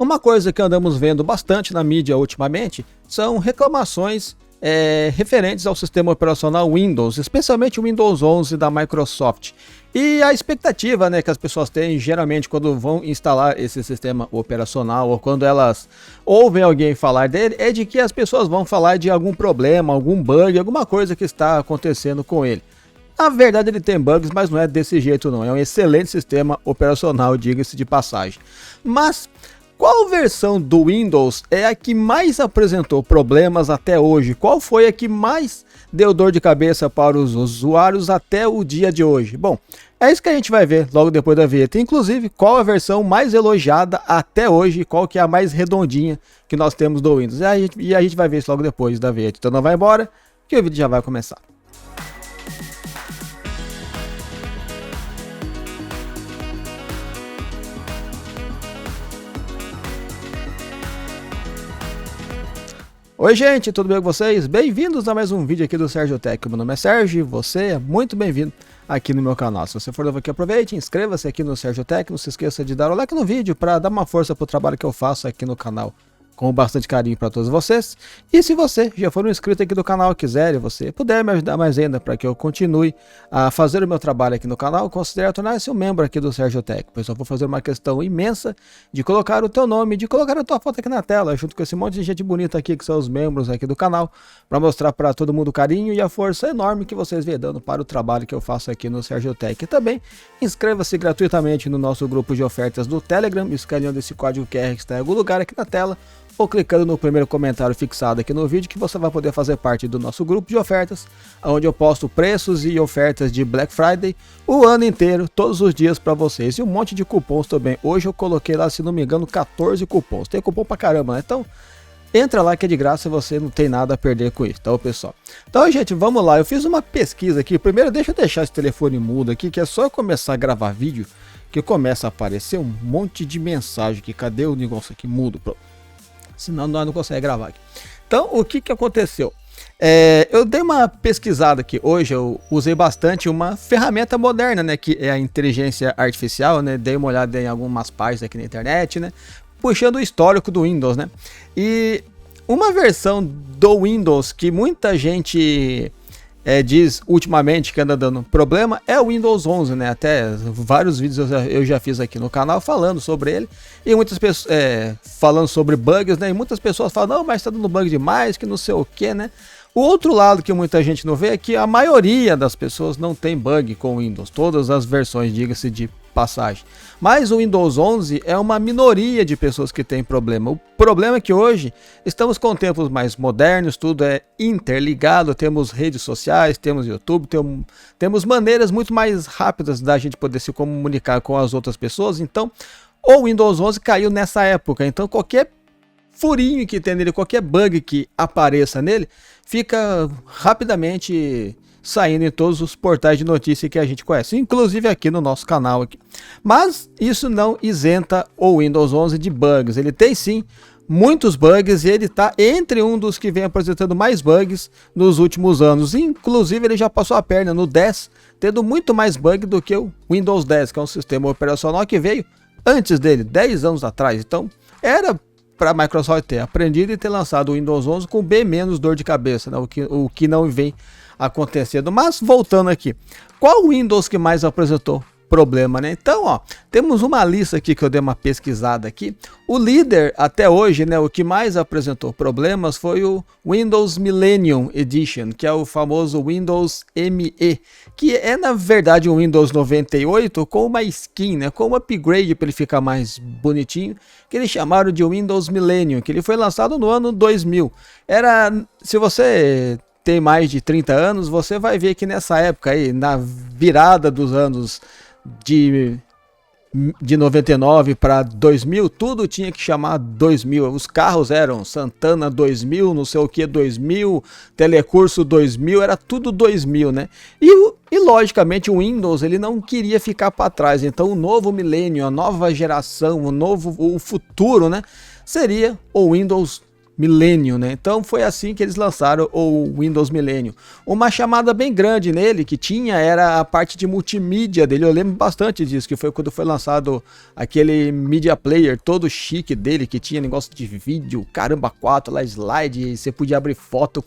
Uma coisa que andamos vendo bastante na mídia ultimamente são reclamações referentes ao sistema operacional Windows, especialmente o Windows 11 da Microsoft. E a expectativa, né, que as pessoas têm geralmente quando vão instalar esse sistema operacional ou quando elas ouvem alguém falar dele, é de que as pessoas vão falar de algum problema, algum bug, alguma coisa que está acontecendo com ele. Na verdade ele tem bugs, mas não é desse jeito não, é um excelente sistema operacional, diga-se de passagem. Mas qual versão do Windows é a que mais apresentou problemas até hoje? Qual foi a que mais deu dor de cabeça para os usuários até o dia de hoje? Bom, é isso que a gente vai ver logo depois da vinheta. Inclusive, qual a versão mais elogiada até hoje? Qual que é a mais redondinha que nós temos do Windows? E a gente vai ver isso logo depois da vinheta. Então não vai embora, que o vídeo já vai começar. Oi gente, tudo bem com vocês? Bem-vindos a mais um vídeo aqui do Sérgio Tech. Meu nome é Sérgio e você é muito bem-vindo aqui no meu canal. Se você for novo aqui, aproveite, inscreva-se aqui no Sérgio Tech. Não se esqueça de dar o like no vídeo para dar uma força para o trabalho que eu faço aqui no canal, com bastante carinho para todos vocês. E se você já for um inscrito aqui do canal, quiser e você puder me ajudar mais ainda para que eu continue a fazer o meu trabalho aqui no canal, considere tornar-se um membro aqui do Sérgio Tech. Pois eu vou fazer uma questão imensa de colocar o teu nome, de colocar a tua foto aqui na tela, junto com esse monte de gente bonita aqui que são os membros aqui do canal, para mostrar para todo mundo o carinho e a força enorme que vocês vêm dando para o trabalho que eu faço aqui no Sérgio Tech. E também inscreva-se gratuitamente no nosso grupo de ofertas do Telegram, escaneando esse código QR que está em algum lugar aqui na tela, ou clicando no primeiro comentário fixado aqui no vídeo, que você vai poder fazer parte do nosso grupo de ofertas, onde eu posto preços e ofertas de Black Friday o ano inteiro, todos os dias para vocês, e um monte de cupons também. Hoje eu coloquei lá, se não me engano, 14 cupons, tem cupom pra caramba, né? Então entra lá que é de graça, você não tem nada a perder com isso, tá, pessoal? Então, gente, vamos lá, eu fiz uma pesquisa aqui. Primeiro deixa eu deixar esse telefone mudo aqui, que é só eu começar a gravar vídeo que começa a aparecer um monte de mensagem aqui. Cadê o negócio aqui mudo? Senão nós não conseguimos gravar aqui. Então, o que aconteceu? Eu dei uma pesquisada aqui. Hoje eu usei bastante uma ferramenta moderna, né? Que é a inteligência artificial, né? Dei uma olhada em algumas páginas aqui na internet, né? Puxando o histórico do Windows, né? E uma versão do Windows que muita gente diz ultimamente que anda dando problema é o Windows 11, né? Até vários vídeos eu já fiz aqui no canal falando sobre ele, e muitas pessoas falando sobre bugs, né? E muitas pessoas falam, não, mas tá dando bug demais, que não sei o que, né? O outro lado que muita gente não vê é que a maioria das pessoas não tem bug com o Windows, todas as versões, diga-se de passagem. Mas o Windows 11 é uma minoria de pessoas que tem problema. O problema é que hoje estamos com tempos mais modernos, tudo é interligado, temos redes sociais, temos YouTube, temos maneiras muito mais rápidas da gente poder se comunicar com as outras pessoas. Então, o Windows 11 caiu nessa época, então qualquer furinho que tem nele, qualquer bug que apareça nele, fica rapidamente saindo em todos os portais de notícia que a gente conhece, inclusive aqui no nosso canal aqui. Mas isso não isenta o Windows 11 de bugs. Ele tem sim muitos bugs e ele está entre um dos que vem apresentando mais bugs nos últimos anos. Inclusive ele já passou a perna no 10, tendo muito mais bug do que o Windows 10, que é um sistema operacional que veio antes dele, 10 anos atrás. Então era para a Microsoft ter aprendido e ter lançado o Windows 11 com bem menos dor de cabeça, né? O que não vem acontecendo. Mas voltando aqui, qual Windows que mais apresentou problema, né? Então, ó, temos uma lista aqui que eu dei uma pesquisada aqui. O líder até hoje, né, o que mais apresentou problemas foi o Windows Millennium Edition, que é o famoso Windows ME, que é na verdade um Windows 98 com uma skin, né, com um upgrade para ele ficar mais bonitinho, que eles chamaram de Windows Millennium, que ele foi lançado no ano 2000. Se você tem mais de 30 anos, você vai ver que nessa época aí, na virada dos anos de 99 para 2000, tudo tinha que chamar 2000. Os carros eram Santana 2000, não sei o que 2000, Telecurso 2000, era tudo 2000, né? E logicamente o Windows ele não queria ficar para trás. Então o novo milênio, a nova geração, o futuro, né, seria o Windows Millennium, né? Então foi assim que eles lançaram o Windows Millennium. Uma chamada bem grande nele que tinha era a parte de multimídia dele. Eu lembro bastante disso, que foi quando foi lançado aquele Media Player todo chique dele, que tinha negócio de vídeo, caramba, 4 lá, slide, você podia abrir foto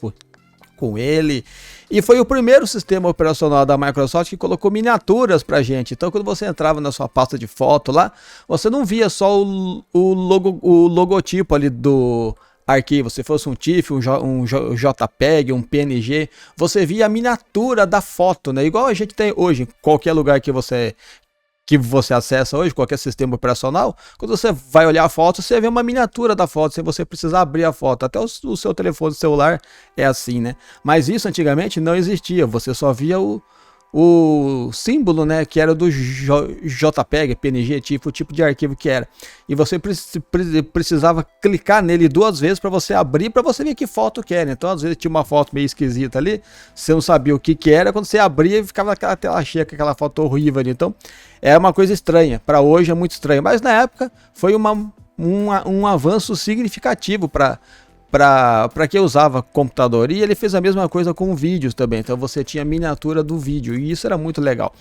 com ele. E foi o primeiro sistema operacional da Microsoft que colocou miniaturas pra gente. Então quando você entrava na sua pasta de foto lá, você não via só o logotipo ali do arquivo, se fosse um TIFF, um JPEG, um PNG, você via a miniatura da foto, né? Igual a gente tem hoje, em qualquer lugar que você acessa hoje, qualquer sistema operacional, quando você vai olhar a foto, você vê uma miniatura da foto, sem você precisar abrir a foto. Até o seu telefone celular é assim, né? Mas isso antigamente não existia, você só via o símbolo, né, que era do JPEG, PNG, o tipo de arquivo que era. E você precisava clicar nele 2 vezes para você abrir, para você ver que foto que era. Então, às vezes tinha uma foto meio esquisita ali, você não sabia o que era, quando você abria, ficava aquela tela cheia, aquela foto horrível ali. Então, é uma coisa estranha. Para hoje é muito estranho, mas na época foi um avanço significativo para quem usava computador. E ele fez a mesma coisa com vídeos também. Então você tinha miniatura do vídeo e isso era muito legal.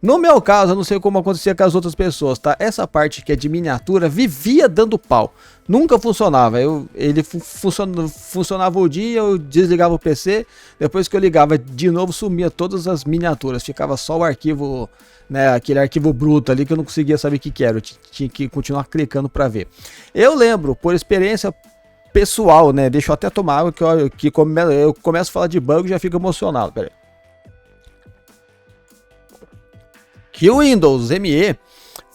No meu caso, eu não sei como acontecia com as outras pessoas, tá? Essa parte que é de miniatura vivia dando pau. Nunca funcionava. Ele funcionava o dia, eu desligava o PC. Depois que eu ligava de novo, sumia todas as miniaturas. Ficava só o arquivo, né? Aquele arquivo bruto ali que eu não conseguia saber o que era. Eu tinha que continuar clicando para ver. Eu lembro, por experiência pessoal, né? Deixa eu até tomar água que eu começo a falar de bug e já fico emocionado. Pera aí. Que o Windows ME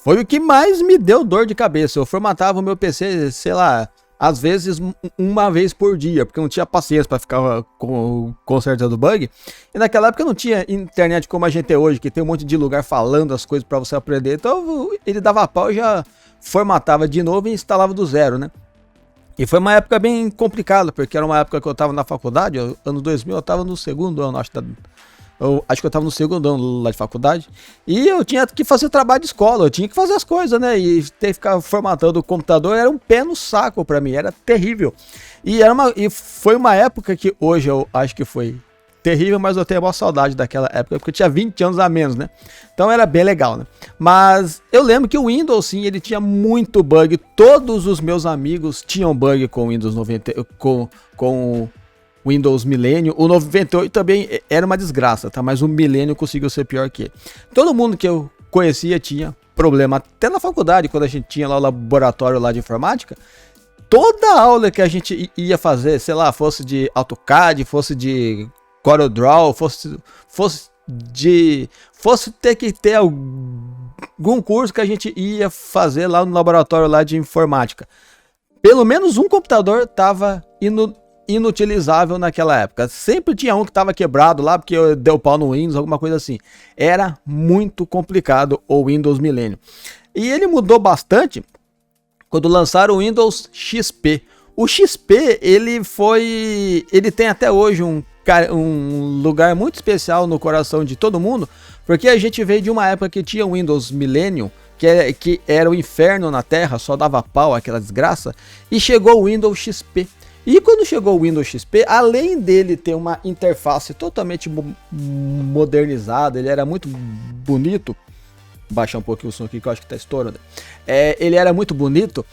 foi o que mais me deu dor de cabeça. Eu formatava o meu PC, sei lá, às vezes uma vez por dia, porque eu não tinha paciência para ficar consertando bug. E naquela época não tinha internet como a gente tem hoje, que tem um monte de lugar falando as coisas para você aprender. Então ele dava pau e já formatava de novo e instalava do zero, né? E foi uma época bem complicada, porque era uma época que eu estava na faculdade, ano 2000, eu estava no segundo ano, acho que eu estava no segundo ano lá de faculdade, e eu tinha que fazer trabalho de escola, eu tinha que fazer as coisas, né, e ter que ficar formatando o computador era um pé no saco para mim, era terrível. E foi uma época que hoje eu acho que foi terrível, mas eu tenho a maior saudade daquela época, porque eu tinha 20 anos a menos, né? Então era bem legal, né? Mas eu lembro que o Windows, sim, ele tinha muito bug. Todos os meus amigos tinham bug com o Windows 90, com o Windows Millennium. O 98 também era uma desgraça, tá? Mas o Millennium conseguiu ser pior que ele. Todo mundo que eu conhecia tinha problema. Até na faculdade, quando a gente tinha lá o laboratório lá de informática, toda aula que a gente ia fazer, sei lá, fosse de AutoCAD, fosse de CorelDRAW, fosse ter que ter algum curso que a gente ia fazer lá no laboratório lá de informática, pelo menos um computador estava inutilizável naquela época. Sempre tinha um que estava quebrado lá porque deu pau no Windows, alguma coisa assim. Era muito complicado o Windows Millennium. E ele mudou bastante quando lançaram o Windows XP. O XP, ele tem até hoje um lugar muito especial no coração de todo mundo, porque a gente veio de uma época que tinha o Windows Millennium, que era o inferno na Terra, só dava pau, aquela desgraça, e chegou o Windows XP. E quando chegou o Windows XP, além dele ter uma interface totalmente modernizada, ele era muito bonito, baixar um pouquinho o som aqui que eu acho que tá estourando, ele era muito bonito.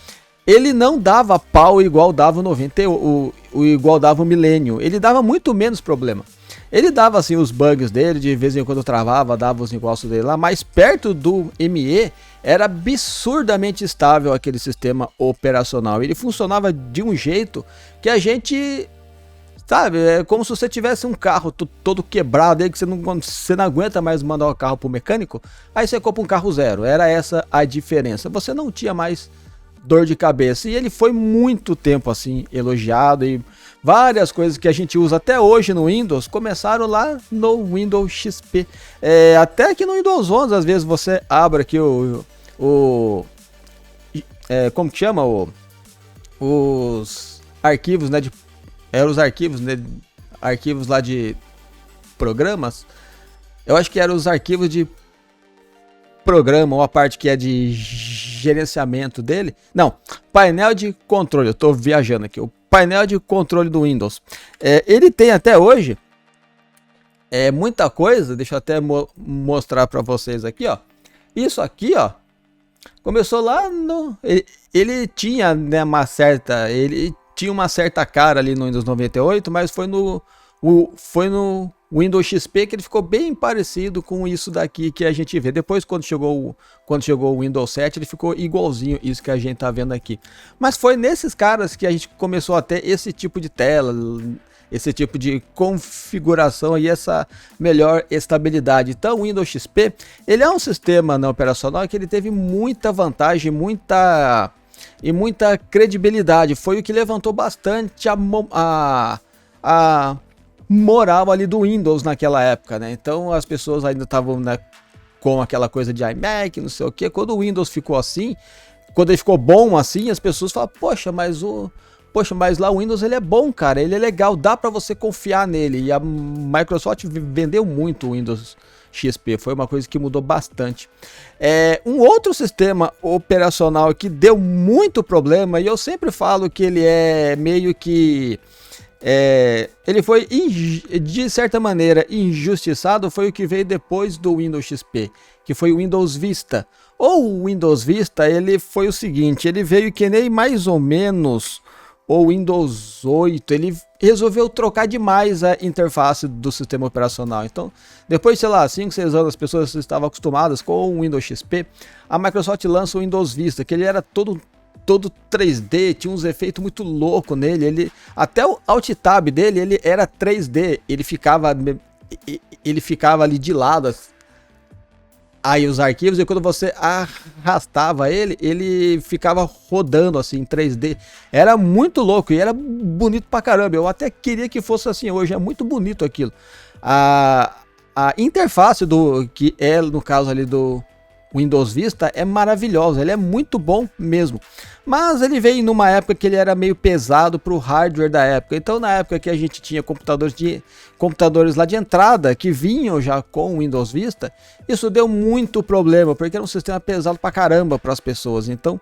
Ele não dava pau igual dava o 90, igual dava o Millennium. Ele dava muito menos problema. Ele dava assim os bugs dele, de vez em quando travava, dava os negócios dele lá, mas perto do ME era absurdamente estável aquele sistema operacional. Ele funcionava de um jeito que a gente, sabe, é como se você tivesse um carro todo quebrado aí, que você não aguenta mais mandar o carro pro mecânico, aí você compra um carro zero. Era essa a diferença. Você não tinha mais dor de cabeça, e ele foi muito tempo assim elogiado, e várias coisas que a gente usa até hoje no Windows começaram lá no Windows XP. Até que no Windows 11 às vezes você abre aqui como que chama, os arquivos, né, eram os arquivos, né, arquivos lá de programas. Eu acho que eram os arquivos de programa, ou a parte que é de gerenciamento dele. Não, painel de controle. Eu tô viajando aqui. O painel de controle do Windows. Ele tem até hoje muita coisa. Deixa eu até mostrar para vocês aqui, ó. Isso aqui, ó, começou lá no... Ele tinha, né, ele tinha uma certa cara ali no Windows 98, mas foi no Windows XP que ele ficou bem parecido com isso daqui que a gente vê. Depois, quando chegou o Windows 7, ele ficou igualzinho isso que a gente tá vendo aqui. Mas foi nesses caras que a gente começou a ter esse tipo de tela, esse tipo de configuração e essa melhor estabilidade. Então o Windows XP, ele é um sistema operacional que ele teve muita vantagem, muita credibilidade. Foi o que levantou bastante a moral ali do Windows naquela época, né? Então as pessoas ainda estavam, né, com aquela coisa de iMac, não sei o que. Quando o Windows ficou assim, quando ele ficou bom assim, as pessoas falam, poxa, mas lá o Windows ele é bom, cara, ele é legal, dá para você confiar nele. E a Microsoft vendeu muito o Windows XP, foi uma coisa que mudou bastante. Um outro sistema operacional que deu muito problema, e eu sempre falo que ele é meio que... ele foi, de certa maneira, injustiçado, foi o que veio depois do Windows XP, que foi o Windows Vista. O Windows Vista, ele foi o seguinte, ele veio que nem mais ou menos o Windows 8, ele resolveu trocar demais a interface do sistema operacional. Então, depois, sei lá, 5, 6 anos, as pessoas estavam acostumadas com o Windows XP, a Microsoft lança o Windows Vista, que ele era todo 3D, tinha uns efeitos muito loucos nele, até o Alt Tab dele, ele era 3D, ele ficava ali de lado, aí os arquivos, e quando você arrastava ele ficava rodando assim em 3D, era muito louco e era bonito pra caramba. Eu até queria que fosse assim hoje, é muito bonito aquilo. A interface que é no caso ali do Windows Vista é maravilhosa, ele é muito bom mesmo, mas ele veio numa época que ele era meio pesado para o hardware da época. Então na época que a gente tinha computadores lá de entrada que vinham já com o Windows Vista, isso deu muito problema, porque era um sistema pesado pra caramba para as pessoas. Então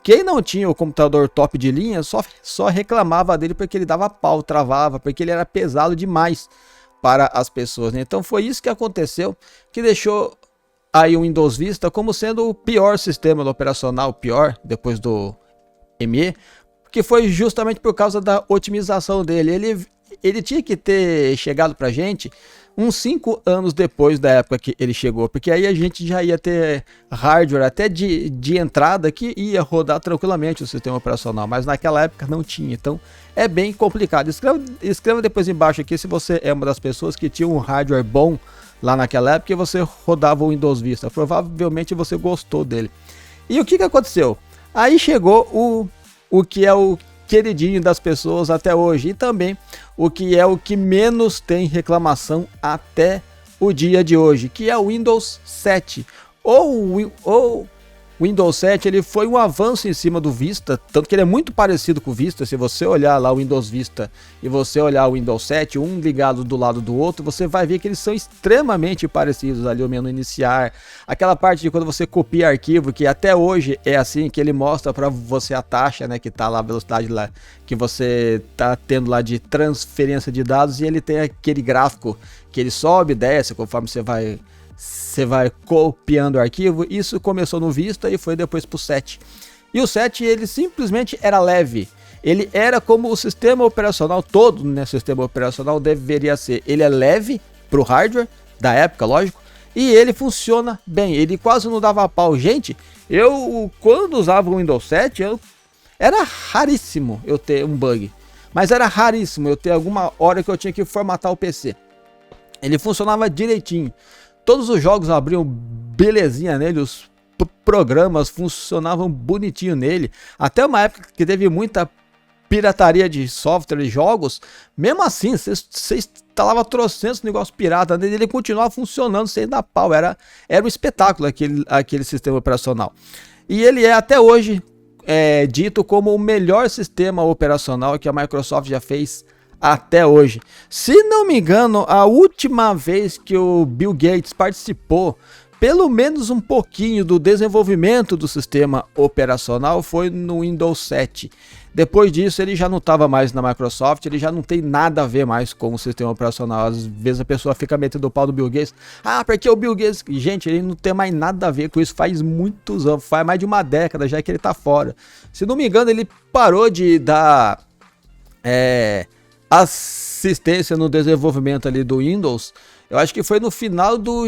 quem não tinha o computador top de linha só reclamava dele porque ele dava pau, travava, porque ele era pesado demais para as pessoas, né? Então foi isso que aconteceu, que deixou aí o Windows Vista como sendo o pior sistema operacional, pior depois do ME, que foi justamente por causa da otimização dele. Ele tinha que ter chegado pra gente uns 5 anos depois da época que ele chegou, porque aí a gente já ia ter hardware até de entrada que ia rodar tranquilamente o sistema operacional, mas naquela época não tinha. Então é bem complicado. Escreva depois embaixo aqui se você é uma das pessoas que tinha um hardware bom lá naquela época e você rodava o Windows Vista. Provavelmente você gostou dele. E o que aconteceu? Aí chegou o que é o queridinho das pessoas até hoje, e também o que é o que menos tem reclamação até o dia de hoje, que é o Windows 7. O Windows 7 ele foi um avanço em cima do Vista, tanto que ele é muito parecido com o Vista. Se você olhar lá o Windows Vista e você olhar o Windows 7, um ligado do lado do outro, você vai ver que eles são extremamente parecidos. Ali o menu iniciar, aquela parte de quando você copia arquivo, que até hoje é assim, que ele mostra para você a taxa, né, que tá lá, a velocidade lá que você tá tendo lá de transferência de dados, e ele tem aquele gráfico que ele sobe e desce conforme você vai copiando o arquivo. Isso começou no Vista e foi depois pro 7. E o 7 ele simplesmente era leve. Ele era como o sistema operacional todo, né? Sistema operacional deveria ser. Ele é leve pro hardware da época, lógico. E ele funciona bem. Ele quase não dava pau. Gente, eu quando usava o Windows 7, era raríssimo eu ter um bug. Mas era raríssimo eu ter alguma hora que eu tinha que formatar o PC. Ele funcionava direitinho. Todos os jogos abriam belezinha nele, os programas funcionavam bonitinho nele. Até uma época que teve muita pirataria de software e jogos, mesmo assim, você instalava trocentos negócios pirata nele, ele continuava funcionando sem dar pau. Era um espetáculo aquele sistema operacional. E ele é até hoje dito como o melhor sistema operacional que a Microsoft já fez até hoje. Se não me engano, a última vez que o Bill Gates participou pelo menos um pouquinho do desenvolvimento do sistema operacional foi no Windows 7. Depois disso ele já não estava mais na Microsoft, ele já não tem nada a ver mais com o sistema operacional. Às vezes a pessoa fica metendo o pau do Bill Gates. Ah, porque o Bill Gates... Gente, ele não tem mais nada a ver com isso faz muitos anos, faz mais de uma década já que ele está fora. Se não me engano, ele parou de dar assistência no desenvolvimento ali do Windows. Eu acho que foi no final do...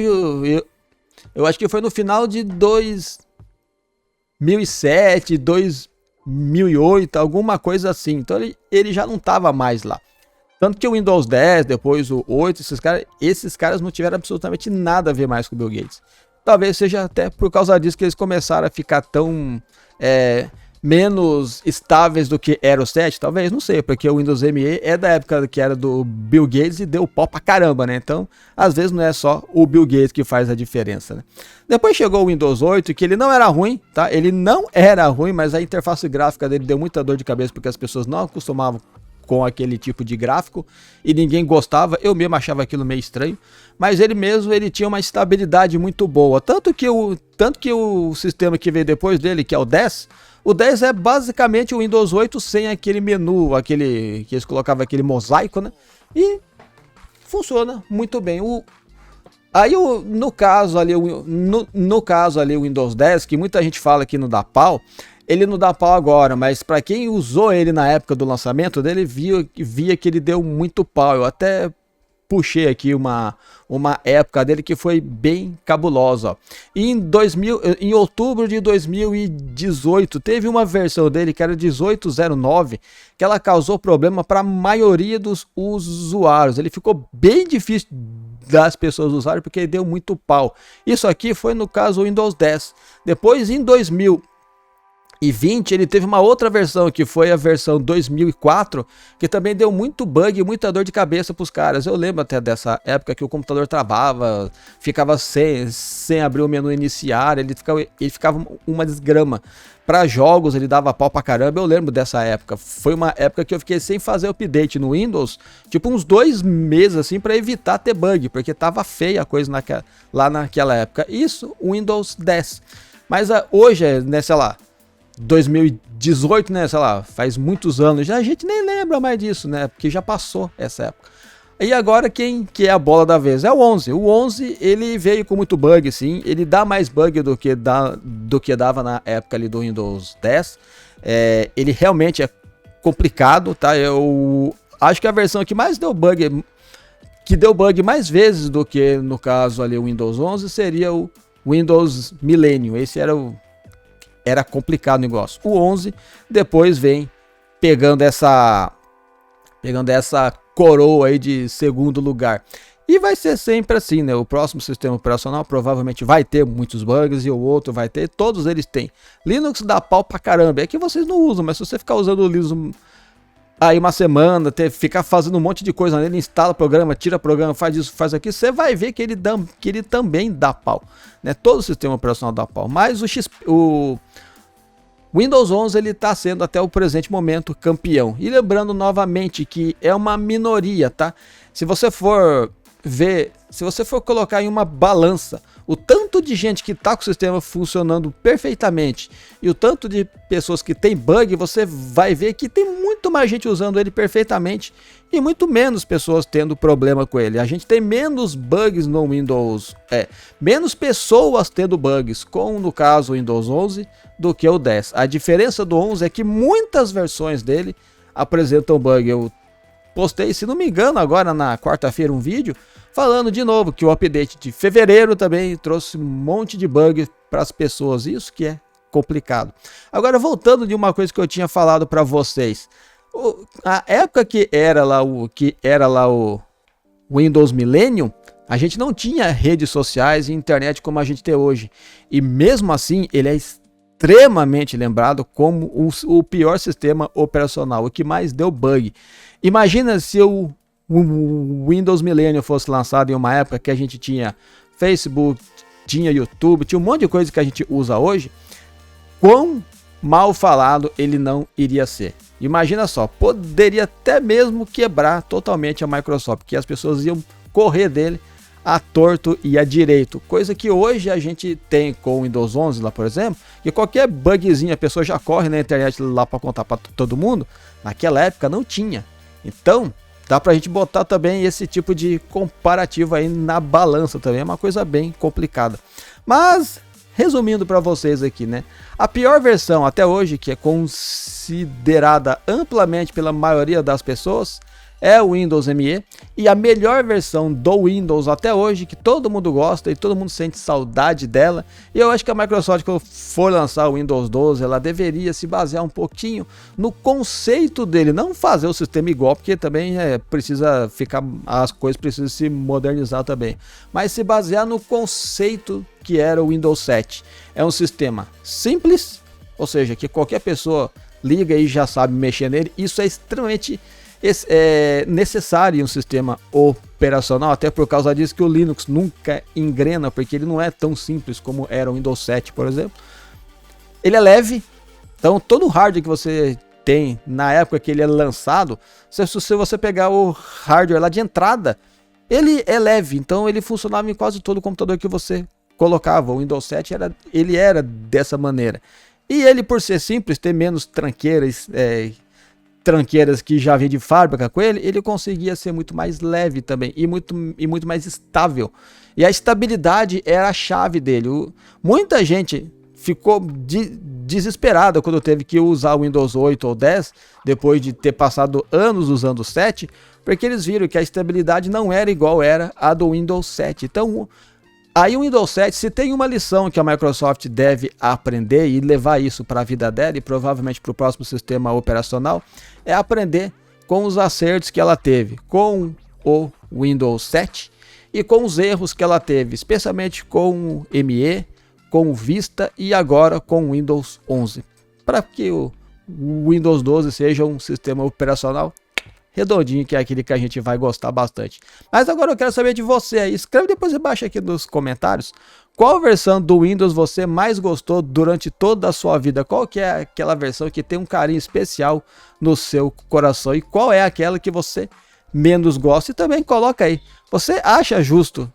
Eu acho que foi no final de 2007, 2008, alguma coisa assim. Então ele já não estava mais lá. Tanto que o Windows 10, depois o 8, esses caras não tiveram absolutamente nada a ver mais com o Bill Gates. Talvez seja até por causa disso que eles começaram a ficar tão menos estáveis do que era o 7, talvez, não sei, porque o Windows ME é da época que era do Bill Gates e deu pau pra caramba, né? Então, às vezes não é só o Bill Gates que faz a diferença, né? Depois chegou o Windows 8, que ele não era ruim, tá? Ele não era ruim, mas a interface gráfica dele deu muita dor de cabeça porque as pessoas não acostumavam com aquele tipo de gráfico e ninguém gostava, eu mesmo achava aquilo meio estranho, mas ele tinha uma estabilidade muito boa, tanto que o sistema que veio depois dele, que é o 10 é basicamente o Windows 8 sem aquele menu, que eles colocavam aquele mosaico, né? E funciona muito bem. No caso ali o Windows 10, que muita gente fala que não dá pau, ele não dá pau agora, mas para quem usou ele na época do lançamento dele, via que ele deu muito pau. Eu até puxei aqui uma época dele que foi bem cabulosa, ó. Em outubro de 2018 teve uma versão dele que era 1809, que ela causou problema para a maioria dos usuários. Ele ficou bem difícil das pessoas usarem porque ele deu muito pau. Isso aqui foi no caso o Windows 10. Depois em 2020 ele teve uma outra versão, que foi a versão 2004, que também deu muito bug e muita dor de cabeça para os caras. Eu lembro até dessa época que o computador travava, ficava sem abrir o menu iniciar, ele ficava uma desgrama. Para jogos ele dava pau pra caramba, eu lembro dessa época. Foi uma época que eu fiquei sem fazer update no Windows, tipo uns 2 meses assim, para evitar ter bug, porque tava feia a coisa lá naquela época. Isso, o Windows 10. Mas hoje, né, sei lá, 2018, né, sei lá, faz muitos anos, já a gente nem lembra mais disso, né, porque já passou essa época. E agora quem que é a bola da vez? É o 11. O 11, ele veio com muito bug, sim, ele dá mais bug do que dava na época ali do Windows 10. Ele realmente é complicado, tá? Eu acho que a versão que mais deu bug, que deu bug mais vezes do que no caso ali o Windows 11, seria o Windows Millennium. Esse era complicado o negócio. O 11 depois vem pegando essa coroa aí de segundo lugar. E vai ser sempre assim, né? O próximo sistema operacional provavelmente vai ter muitos bugs e o outro vai ter, todos eles têm. Linux dá pau pra caramba, é que vocês não usam, mas se você ficar usando o Linux aí uma semana, ficar fazendo um monte de coisa nele, instala programa, tira programa, faz isso, faz aquilo, você vai ver que ele também dá pau, né? Todo o sistema operacional dá pau, mas o Windows 11 ele está sendo até o presente momento campeão. E lembrando novamente que é uma minoria, tá? Se você for colocar em uma balança o tanto de gente que está com o sistema funcionando perfeitamente e o tanto de pessoas que tem bug, você vai ver que tem muito mais gente usando ele perfeitamente e muito menos pessoas tendo problema com ele. A gente tem menos bugs no Windows, menos pessoas tendo bugs com, no caso, o Windows 11 do que o 10. A diferença do 11 é que muitas versões dele apresentam bug. Eu postei, se não me engano, agora na quarta-feira um vídeo falando de novo que o update de fevereiro também trouxe um monte de bug para as pessoas, isso que é complicado. Agora, voltando de uma coisa que eu tinha falado para vocês, a época que era lá o Windows Millennium, a gente não tinha redes sociais e internet como a gente tem hoje, e mesmo assim ele é extremamente lembrado como o pior sistema operacional, o que mais deu bug. Imagina se o Windows Millennium fosse lançado em uma época que a gente tinha Facebook, tinha YouTube, tinha um monte de coisa que a gente usa hoje, quão mal falado ele não iria ser. Imagina só, poderia até mesmo quebrar totalmente a Microsoft, que as pessoas iam correr dele a torto e a direito, coisa que hoje a gente tem com o Windows 11 lá, por exemplo, que qualquer bugzinho a pessoa já corre na internet lá para contar para todo mundo. Naquela época não tinha. Então dá pra gente botar também esse tipo de comparativo aí na balança também, é uma coisa bem complicada. Mas resumindo para vocês aqui, né? A pior versão até hoje, que é considerada amplamente pela maioria das pessoas, é o Windows ME, e a melhor versão do Windows até hoje, que todo mundo gosta e todo mundo sente saudade dela, e eu acho que a Microsoft, quando for lançar o Windows 12, ela deveria se basear um pouquinho no conceito dele, não fazer o sistema igual, porque também precisa ficar, as coisas precisam se modernizar também, mas se basear no conceito que era o Windows 7. É um sistema simples, ou seja, que qualquer pessoa liga e já sabe mexer nele. Isso é extremamente necessário em um sistema operacional, até por causa disso que o Linux nunca engrena, porque ele não é tão simples como era o Windows 7, por exemplo. Ele é leve, então todo o hardware que você tem na época que ele é lançado, se você pegar o hardware lá de entrada, ele é leve, então ele funcionava em quase todo o computador que você colocava. O Windows 7 ele era dessa maneira, e ele, por ser simples, ter menos tranqueiras que já vem de fábrica com ele conseguia ser muito mais leve também e muito mais estável. E a estabilidade era a chave dele. Muita gente ficou desesperada quando teve que usar o Windows 8 ou 10, depois de ter passado anos usando o 7, porque eles viram que a estabilidade não era igual era a do Windows 7. Então, aí o Windows 7, se tem uma lição que a Microsoft deve aprender e levar isso para a vida dela e provavelmente para o próximo sistema operacional, é aprender com os acertos que ela teve com o Windows 7 e com os erros que ela teve, especialmente com o ME, com o Vista e agora com o Windows 11, para que o Windows 12 seja um sistema operacional redondinho, que é aquele que a gente vai gostar bastante. Mas agora eu quero saber de você aí. Escreve depois embaixo aqui nos comentários qual versão do Windows você mais gostou durante toda a sua vida. Qual que é aquela versão que tem um carinho especial no seu coração e qual é aquela que você menos gosta. E também coloca aí, você acha justo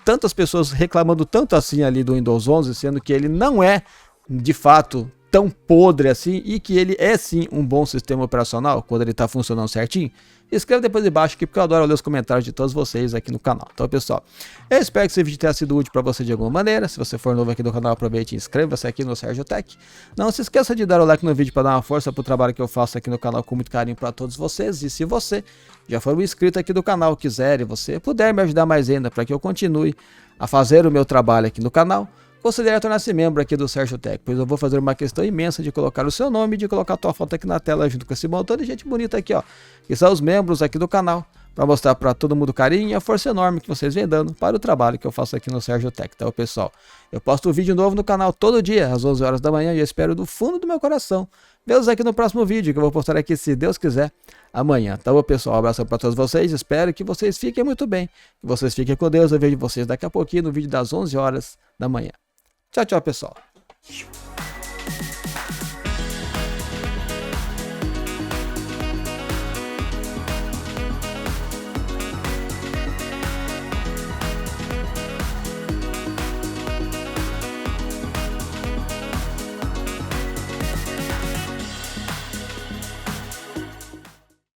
tantas pessoas reclamando tanto assim ali do Windows 11, sendo que ele não é de fato tão podre assim e que ele é sim um bom sistema operacional quando ele está funcionando certinho? Escreve depois embaixo aqui, porque eu adoro ler os comentários de todos vocês aqui no canal. Então, pessoal, eu espero que esse vídeo tenha sido útil para você de alguma maneira. Se você for novo aqui no canal, aproveite e inscreva-se aqui no Sergio Tech. Não se esqueça de dar o like no vídeo para dar uma força para o trabalho que eu faço aqui no canal com muito carinho para todos vocês. E se você já for um inscrito aqui do canal, quiser e você puder me ajudar mais ainda para que eu continue a fazer o meu trabalho aqui no canal, considere tornar-se membro aqui do Sergio Tech, pois eu vou fazer uma questão imensa de colocar o seu nome e de colocar a tua foto aqui na tela junto com esse montão de gente bonita aqui, ó, que são os membros aqui do canal, para mostrar para todo mundo o carinho e a força enorme que vocês vêm dando para o trabalho que eu faço aqui no Sergio Tech, tá, pessoal? Eu posto um vídeo novo no canal todo dia, às 11 horas da manhã, e eu espero do fundo do meu coração vê-los aqui no próximo vídeo, que eu vou postar aqui, se Deus quiser, amanhã. Tá bom, pessoal? Um abraço para todos vocês, espero que vocês fiquem muito bem, que vocês fiquem com Deus. Eu vejo vocês daqui a pouquinho no vídeo das 11 horas da manhã. Tchau, tchau, pessoal.